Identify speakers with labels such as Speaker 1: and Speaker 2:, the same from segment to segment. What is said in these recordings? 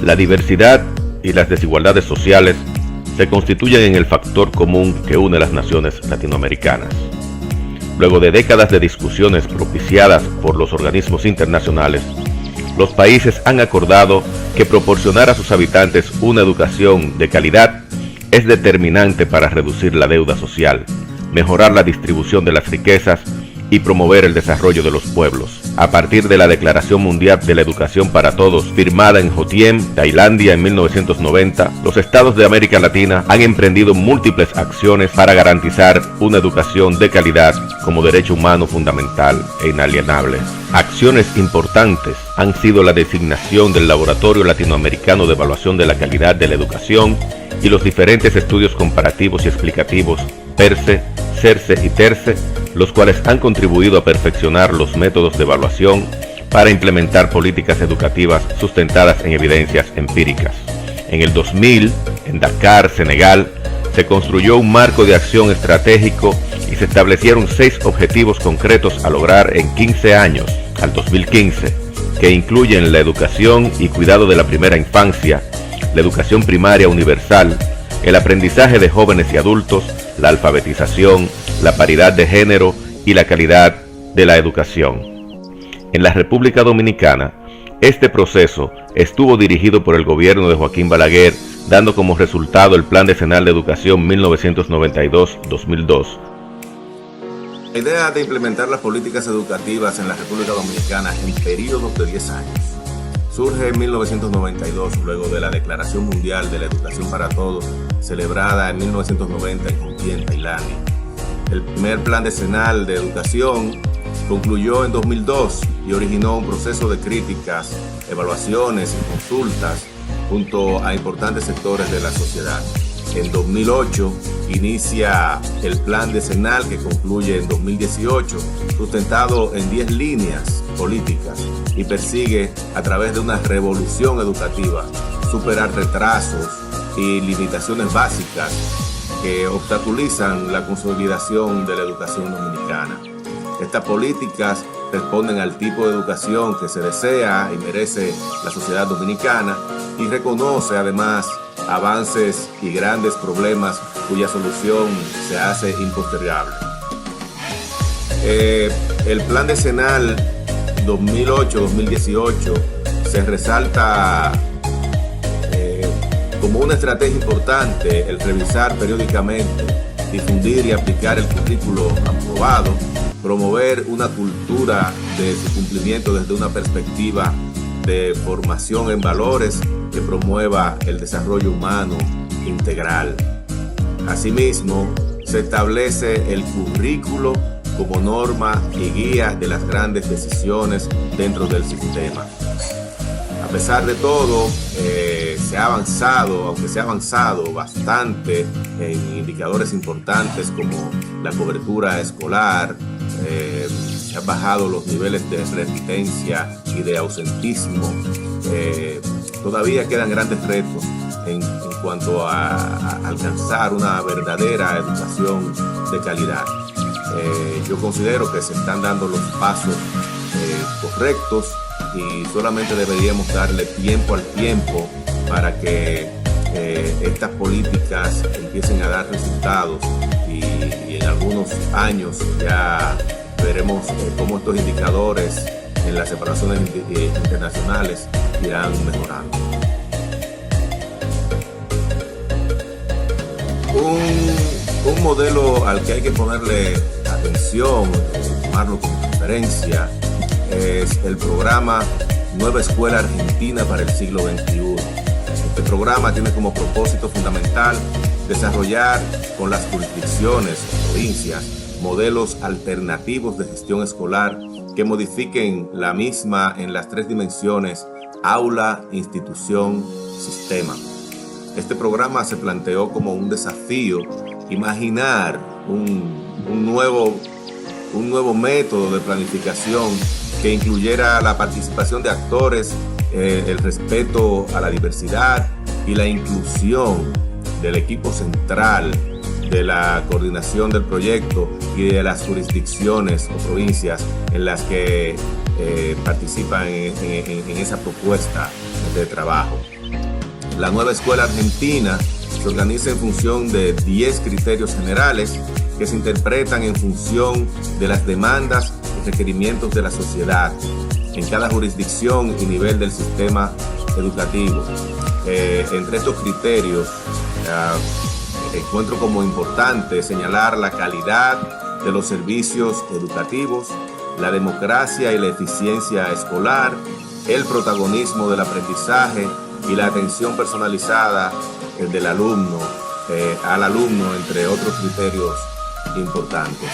Speaker 1: La diversidad y las desigualdades sociales se constituyen en el factor común que une las naciones latinoamericanas. Luego de décadas de discusiones propiciadas por los organismos internacionales, los países han acordado que proporcionar a sus habitantes una educación de calidad es determinante para reducir la deuda social, mejorar la distribución de las riquezas y promover el desarrollo de los pueblos. A partir de la Declaración Mundial de la Educación para Todos, firmada en Hothiem, Tailandia en 1990, los estados de América Latina han emprendido múltiples acciones para garantizar una educación de calidad como derecho humano fundamental e inalienable. Acciones importantes han sido la designación del Laboratorio Latinoamericano de Evaluación de la Calidad de la Educación y los diferentes estudios comparativos y explicativos PERCE, CERCE y TERCE, los cuales han contribuido a perfeccionar los métodos de evaluación para implementar políticas educativas sustentadas en evidencias empíricas. En el 2000, en Dakar, Senegal, se construyó un marco de acción estratégico y se establecieron 6 objetivos concretos a lograr en 15 años, al 2015, que incluyen la educación y cuidado de la primera infancia, la educación primaria universal, el aprendizaje de jóvenes y adultos, la alfabetización, la paridad de género y la calidad de la educación. En la República Dominicana, este proceso estuvo dirigido por el gobierno de Joaquín Balaguer, dando como resultado el Plan Decenal de Educación 1992-2002.
Speaker 2: La idea de implementar las políticas educativas en la República Dominicana en periodos de 10 años surge en 1992, luego de la Declaración Mundial de la Educación para Todos, celebrada en 1990 en Hothiem, Tailandia. El primer plan decenal de educación concluyó en 2002 y originó un proceso de críticas, evaluaciones y consultas junto a importantes sectores de la sociedad. En 2008 inicia el plan decenal que concluye en 2018, sustentado en 10 líneas políticas y persigue, a través de una revolución educativa, superar retrasos y limitaciones básicas que obstaculizan la consolidación de la educación dominicana. Estas políticas responden al tipo de educación que se desea y merece la sociedad dominicana y reconoce además avances y grandes problemas cuya solución se hace impostergable. El plan decenal 2008-2018 se resalta como una estrategia importante el revisar periódicamente, difundir y aplicar el currículo aprobado, promover una cultura de su cumplimiento desde una perspectiva de formación en valores que promueva el desarrollo humano integral. Asimismo, se establece el currículo como norma y guía de las grandes decisiones dentro del sistema. A pesar de todo, se ha avanzado, aunque se ha avanzado bastante en indicadores importantes como la cobertura escolar, se han bajado los niveles de repitencia y de ausentismo. Todavía quedan grandes retos en cuanto a alcanzar una verdadera educación de calidad. Yo considero que se están dando los pasos correctos y solamente deberíamos darle tiempo al tiempo para que estas políticas empiecen a dar resultados y en algunos años ya veremos cómo estos indicadores en las separaciones internacionales irán mejorando. Un modelo al que hay que ponerle atención, tomarlo como referencia, es el programa Nueva Escuela Argentina para el siglo XXI. Este programa tiene como propósito fundamental desarrollar con las jurisdicciones, provincias, modelos alternativos de gestión escolar que modifiquen la misma en las 3 dimensiones: aula, institución, sistema. Este programa se planteó como un desafío imaginar un nuevo método de planificación que incluyera la participación de actores, el respeto a la diversidad y la inclusión del equipo central de la coordinación del proyecto y de las jurisdicciones o provincias en las que participan en esa propuesta de trabajo. la nueva escuela argentina se organiza en función de 10 criterios generales que se interpretan en función de las demandas y requerimientos de la sociedad en cada jurisdicción y nivel del sistema educativo. Entre estos criterios encuentro como importante señalar la calidad de los servicios educativos, la democracia y la eficiencia escolar, el protagonismo del aprendizaje y la atención personalizada del alumno al alumno, entre otros criterios importantes.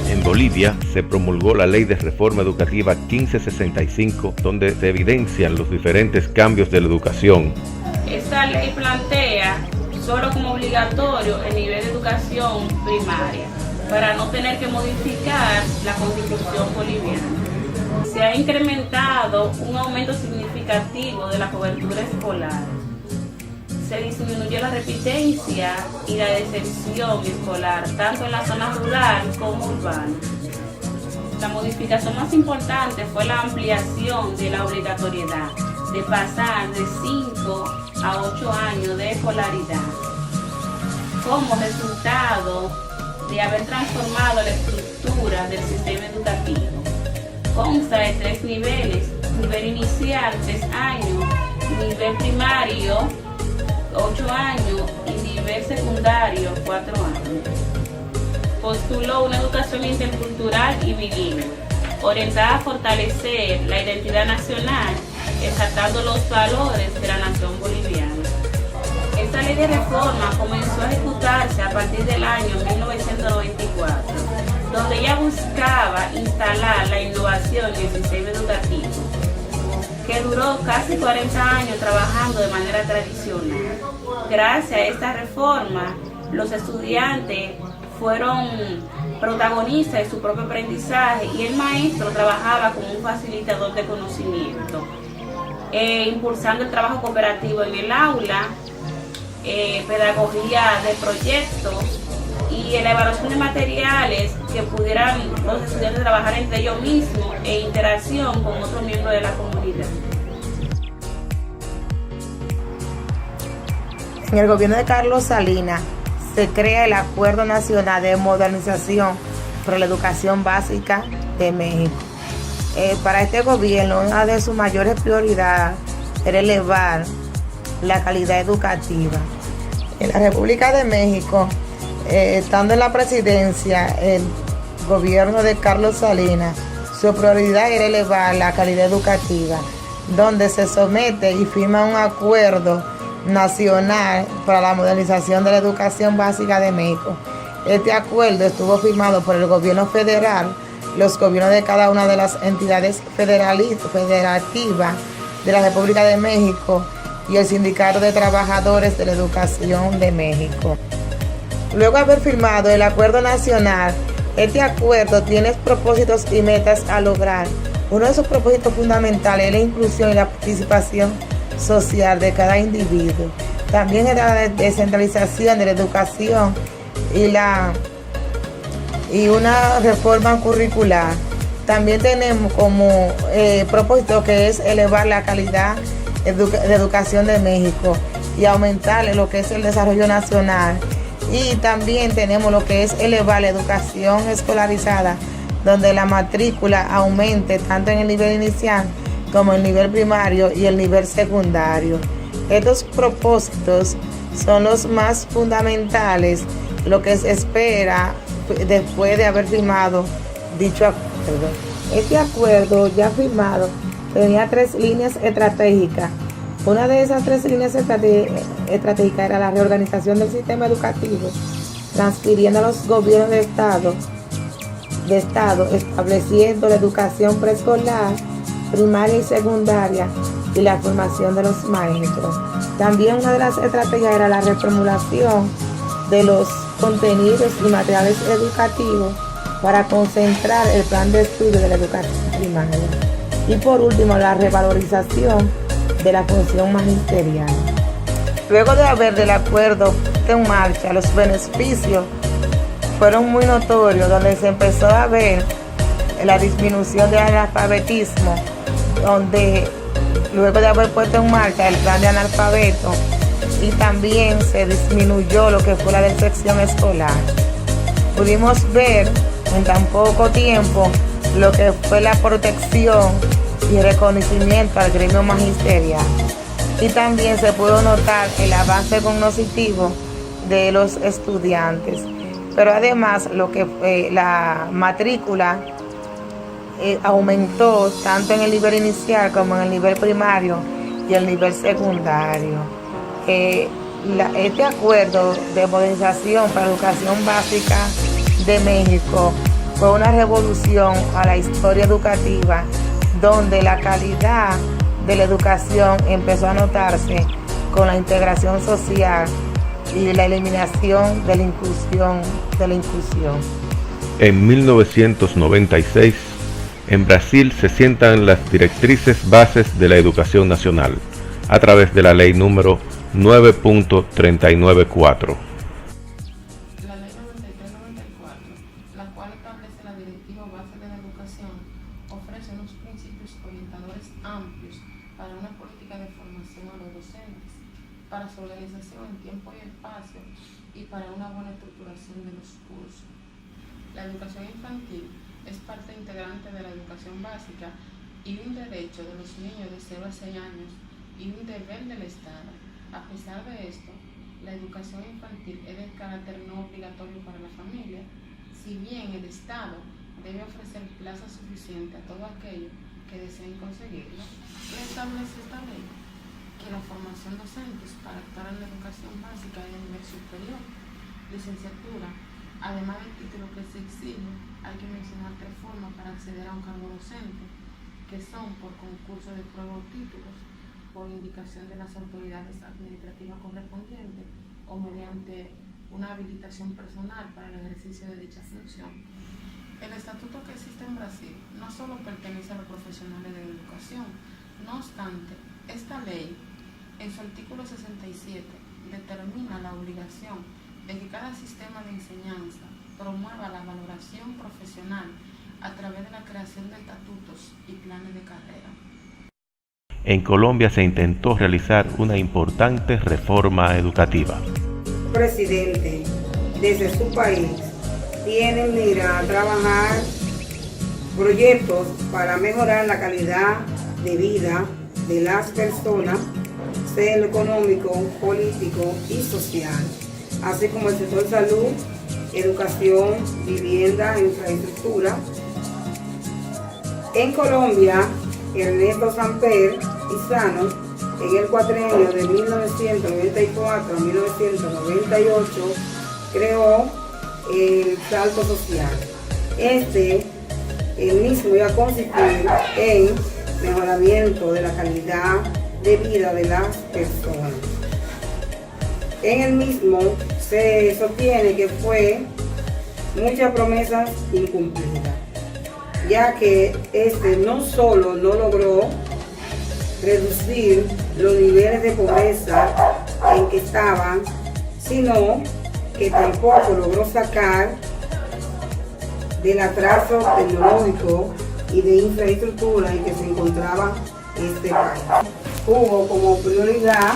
Speaker 1: En Bolivia se promulgó la Ley de Reforma Educativa 1565, donde se evidencian los diferentes cambios de la educación.
Speaker 3: Esta ley plantea solo como obligatorio el nivel de educación primaria, para no tener que modificar la Constitución boliviana. Se ha incrementado un aumento significativo de la cobertura escolar. Se disminuyó la repitencia y la deserción escolar, tanto en la zona rural como urbana. La modificación más importante fue la ampliación de la obligatoriedad, de pasar de 5 a 8 años de escolaridad. Como resultado de haber transformado la estructura del sistema educativo. Consta de 3 niveles: nivel inicial, 3 años, nivel primario, 8 años y nivel secundario, 4 años. Postuló una educación intercultural y bilingüe, orientada a fortalecer la identidad nacional, exaltando los valores de la nación boliviana. Esta ley de reforma comenzó a ejecutarse a partir del año 1994, donde ella buscaba instalar la innovación en el sistema educativo, que duró casi 40 años trabajando de manera tradicional. Gracias a esta reforma, los estudiantes fueron protagonistas de su propio aprendizaje y el maestro trabajaba como un facilitador de conocimiento, impulsando el trabajo cooperativo en el aula, pedagogía de proyectos y la evaluación de materiales que pudieran los estudiantes trabajar entre ellos mismos e interacción con otros miembros de la comunidad.
Speaker 4: En el gobierno de Carlos Salinas se crea el Acuerdo Nacional de Modernización para la Educación Básica de México. Para este gobierno, una de sus mayores prioridades era elevar la calidad educativa. En la República de México, estando en la presidencia el gobierno de Carlos Salinas, su prioridad era elevar la calidad educativa, donde se somete y firma un acuerdo nacional para la modernización de la educación básica de México. Este acuerdo estuvo firmado por el gobierno federal, los gobiernos de cada una de las entidades federativas de la República de México y el Sindicato de Trabajadores de la Educación de México. Luego de haber firmado el acuerdo nacional, este acuerdo tiene propósitos y metas a lograr. Uno de sus propósitos fundamentales es la inclusión y la participación social de cada individuo. También es la descentralización de la educación y una reforma curricular. También tenemos como propósito que es elevar la calidad de educación de México y aumentar lo que es el desarrollo nacional. Y también tenemos lo que es elevar la educación escolarizada, donde la matrícula aumente tanto en el nivel inicial como el nivel primario y el nivel secundario. Estos propósitos son los más fundamentales, lo que se espera después de haber firmado dicho acuerdo. Este acuerdo ya firmado tenía 3 líneas estratégicas. Una de esas 3 líneas estratégicas era la reorganización del sistema educativo, transfiriendo a los gobiernos de Estado, estableciendo la educación preescolar, primaria y secundaria y la formación de los maestros. También una de las estrategias era la reformulación de los contenidos y materiales educativos para concentrar el plan de estudio de la educación primaria. Y por último, la revalorización de la función magisterial. Luego de haber del acuerdo en marcha, los beneficios fueron muy notorios, donde se empezó a ver la disminución del analfabetismo, donde luego de haber puesto en marcha el plan de analfabeto, y también se disminuyó lo que fue la deserción escolar. Pudimos ver en tan poco tiempo lo que fue la protección y reconocimiento al gremio magisterial. Y también se pudo notar el avance cognitivo de los estudiantes. Pero además lo que la matrícula aumentó tanto en el nivel inicial como en el nivel primario y el nivel secundario. Este acuerdo de modernización para la educación básica de México fue una revolución a la historia educativa, donde la calidad de la educación empezó a notarse con la integración social y la eliminación de la inclusión.
Speaker 1: En 1996, en Brasil se sientan las directrices bases de la educación nacional a través de la ley número 9.394.
Speaker 5: La ley 9394, la cual establece la Directiva Base de la Educación, ofrece unos principios orientadores amplios para una política de formación a los docentes, para su organización en tiempo y espacio y para una buena estructuración de los cursos. La educación infantil es parte integrante de la educación básica y un derecho de los niños de 0 a 6 años y un deber del Estado. A pesar de esto, la educación infantil es de carácter no obligatorio para la familia, si bien el Estado debe ofrecer plazas suficientes a todos aquellos que deseen conseguirlo. ¿Qué establece esta ley? Que la formación docente para actuar en la educación básica y a nivel superior, licenciatura, además del título que se exige, hay que mencionar 3 formas para acceder a un cargo docente, que son por concurso de prueba o títulos, por indicación de las autoridades administrativas correspondientes o mediante una habilitación personal para el ejercicio de dicha función. El estatuto que existe en Brasil no solo pertenece a los profesionales de la educación, no obstante, esta ley, en su artículo 67, determina la obligación de que cada sistema de enseñanza promueva la valoración profesional a través de la creación de estatutos y planes de carrera.
Speaker 1: En Colombia se intentó realizar una importante reforma educativa.
Speaker 6: El presidente, desde su país, tiene en mira a trabajar proyectos para mejorar la calidad de vida de las personas, sea en lo económico, político y social, así como el sector salud, educación, vivienda, infraestructura. En Colombia, Ernesto Samper Izano, en el cuatrienio de 1994 a 1998, creó el salto social. El mismo iba a consistir en mejoramiento de la calidad de vida de las personas. En el mismo se sostiene que fue muchas promesas incumplidas, ya que no solo no logró reducir los niveles de pobreza en que estaban, sino que tampoco logró sacar del atraso tecnológico y de infraestructura en que se encontraba este país. Hubo como prioridad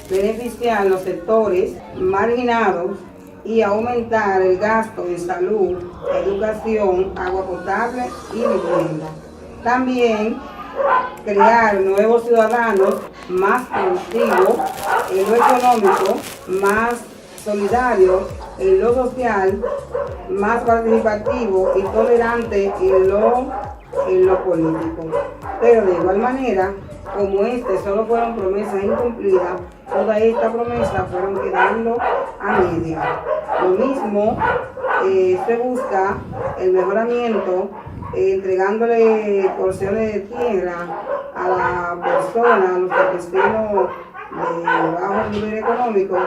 Speaker 6: beneficiar los sectores marginados y aumentar el gasto en salud, educación, agua potable y vivienda. También crear nuevos ciudadanos más productivos en lo económico, más solidarios en lo social, más participativo y tolerante en lo político. Pero de igual manera, como solo fueron promesas incumplidas, todas estas promesas fueron quedando a media. Lo mismo se busca el mejoramiento, entregándole porciones de tierra a la persona, a los campesinos de bajo nivel económico,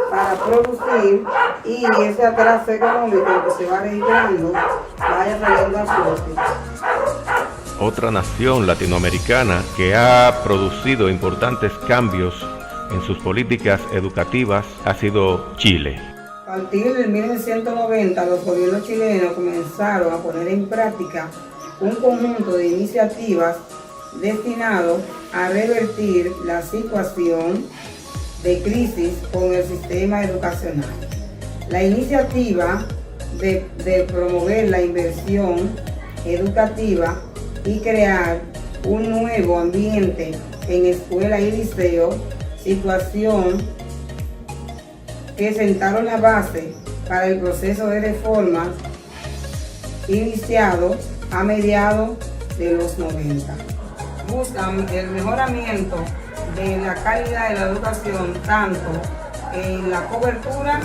Speaker 6: para producir, y ese atraso económico que se va registrando vaya saliendo a flote.
Speaker 1: Otra nación latinoamericana que ha producido importantes cambios en sus políticas educativas ha sido Chile.
Speaker 6: A partir del 1990, los gobiernos chilenos comenzaron a poner en práctica un conjunto de iniciativas destinado a revertir la situación de crisis con el sistema educacional. La iniciativa de promover la inversión educativa y crear un nuevo ambiente en escuela y liceo, situación que sentaron la base para el proceso de reformas iniciado a mediados de los 90. Buscan el mejoramiento de la calidad de la educación tanto en la cobertura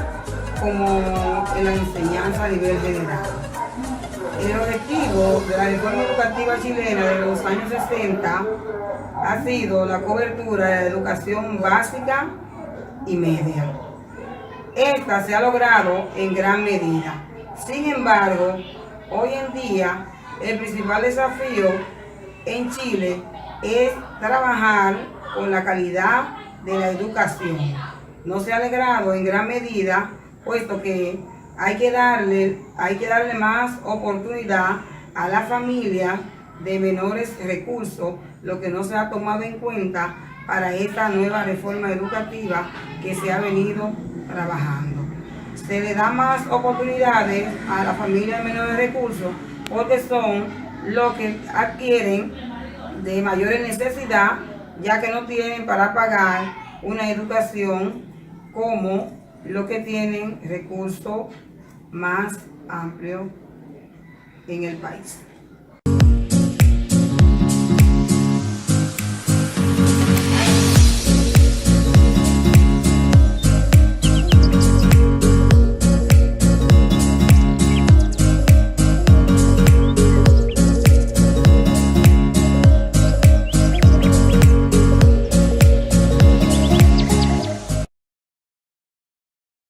Speaker 6: como en la enseñanza a nivel general. El objetivo de la reforma educativa chilena de los años 60 ha sido la cobertura de la educación básica y media. Esta se ha logrado en gran medida. Sin embargo, hoy en día el principal desafío en Chile es trabajar con la calidad de la educación. No se ha logrado en gran medida, puesto que hay que darle más oportunidad a la familia de menores recursos, lo que no se ha tomado en cuenta para esta nueva reforma educativa que se ha venido trabajando. Se le da más oportunidades a la familia de menores recursos porque son los que adquieren de mayores necesidad, ya que no tienen para pagar una educación como los que tienen recursos más amplios en el país.